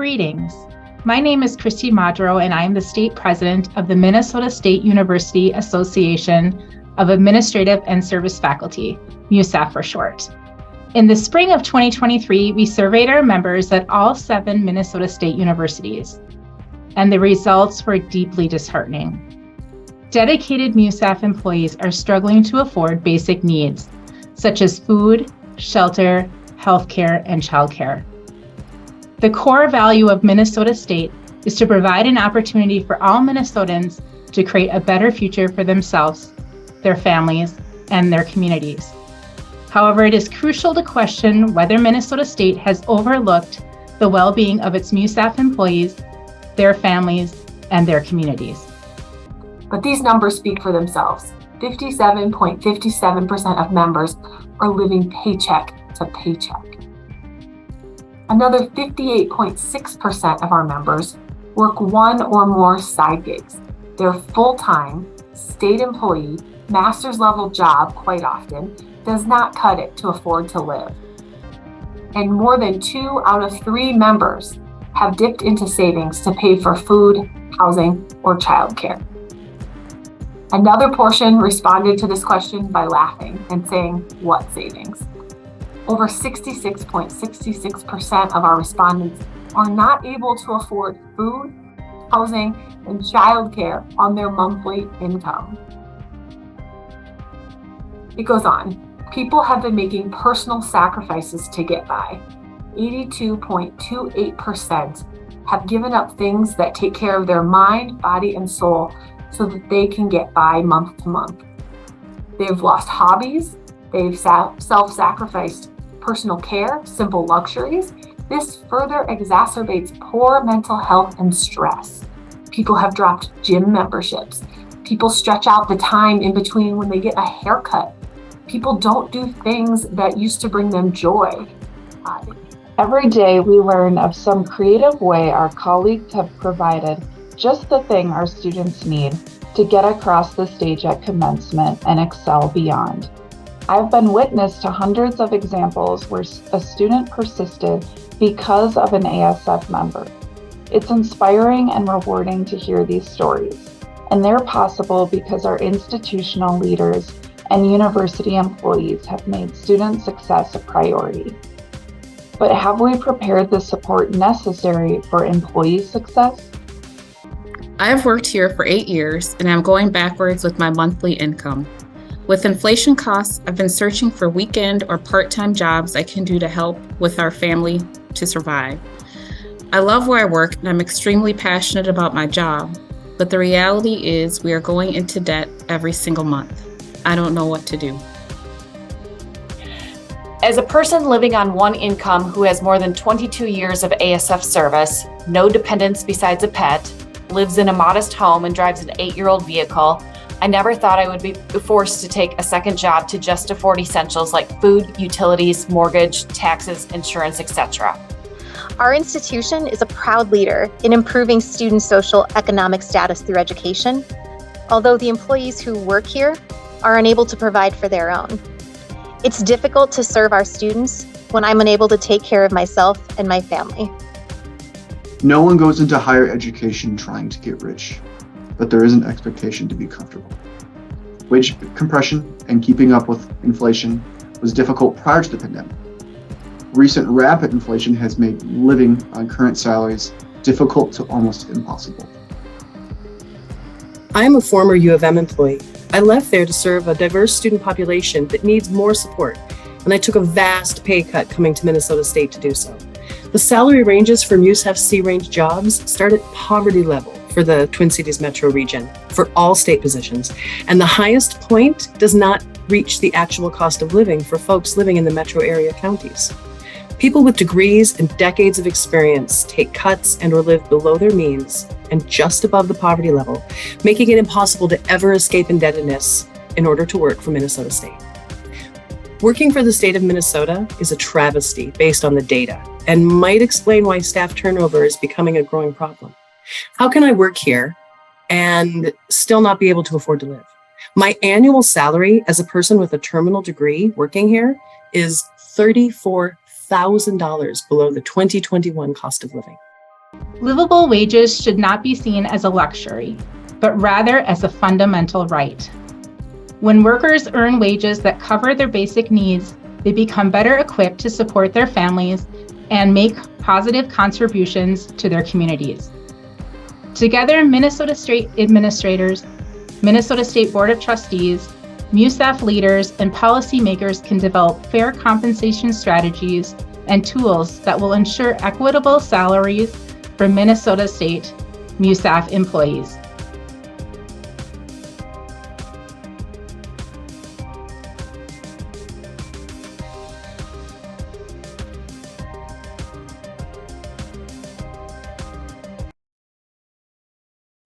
Greetings. My name is Christy Madro, and I am the state president of the Minnesota State University Association of Administrative and Service Faculty, MUSAF for short. In the spring of 2023, we surveyed our members at all 7 Minnesota State universities, and the results were deeply disheartening. Dedicated MUSAF employees are struggling to afford basic needs, such as food, shelter, healthcare, and childcare. The core value of Minnesota State is to provide an opportunity for all Minnesotans to create a better future for themselves, their families, and their communities. However, it is crucial to question whether Minnesota State has overlooked the well-being of its MUSAF employees, their families, and their communities. But these numbers speak for themselves. 57.57% of members are living paycheck to paycheck. Another 58.6% of our members work 1 or more side gigs. Their full-time, state employee, master's level job quite often does not cut it to afford to live. And more than 2 out of 3 members have dipped into savings to pay for food, housing, or childcare. Another portion responded to this question by laughing and saying, "What savings?" Over 66.66% of our respondents are not able to afford food, housing, and childcare on their monthly income. It goes on. People have been making personal sacrifices to get by. 82.28% have given up things that take care of their mind, body, and soul so that they can get by month to month. They've lost hobbies. They've self-sacrificed personal care, simple luxuries. This further exacerbates poor mental health and stress. People have dropped gym memberships. People stretch out the time in between when they get a haircut. People don't do things that used to bring them joy. Every day we learn of some creative way our colleagues have provided just the thing our students need to get across the stage at commencement and excel beyond. I've been witness to hundreds of examples where a student persisted because of an ASF member. It's inspiring and rewarding to hear these stories, and they're possible because our institutional leaders and university employees have made student success a priority. But have we prepared the support necessary for employee success? I've worked here for 8 years, and I'm going backwards with my monthly income. With inflation costs, I've been searching for weekend or part-time jobs I can do to help with our family to survive. I love where I work, and I'm extremely passionate about my job, but the reality is we are going into debt every single month. I don't know what to do. As a person living on one income who has more than 22 years of ASF service, no dependents besides a pet, lives in a modest home and drives an 8-year-old vehicle, I never thought I would be forced to take a second job to just afford essentials like food, utilities, mortgage, taxes, insurance, etc. Our institution is a proud leader in improving student social economic status through education, although the employees who work here are unable to provide for their own. It's difficult to serve our students when I'm unable to take care of myself and my family. No one goes into higher education trying to get rich, but there is an expectation to be comfortable. Wage compression and keeping up with inflation was difficult prior to the pandemic. Recent rapid inflation has made living on current salaries difficult to almost impossible. I am a former U of M employee. I left there to serve a diverse student population that needs more support, and I took a vast pay cut coming to Minnesota State to do so. The salary ranges for MUSAF C-range jobs start at poverty level for the Twin Cities metro region for all state positions, and the highest point does not reach the actual cost of living for folks living in the metro area counties. People with degrees and decades of experience take cuts and or live below their means and just above the poverty level, making it impossible to ever escape indebtedness in order to work for Minnesota State. Working for the state of Minnesota is a travesty based on the data and might explain why staff turnover is becoming a growing problem. How can I work here and still not be able to afford to live? My annual salary as a person with a terminal degree working here is $34,000 below the 2021 cost of living. Livable wages should not be seen as a luxury, but rather as a fundamental right. When workers earn wages that cover their basic needs, they become better equipped to support their families and make positive contributions to their communities. Together, Minnesota State administrators, Minnesota State Board of Trustees, MUSAF leaders, and policymakers can develop fair compensation strategies and tools that will ensure equitable salaries for Minnesota State MUSAF employees.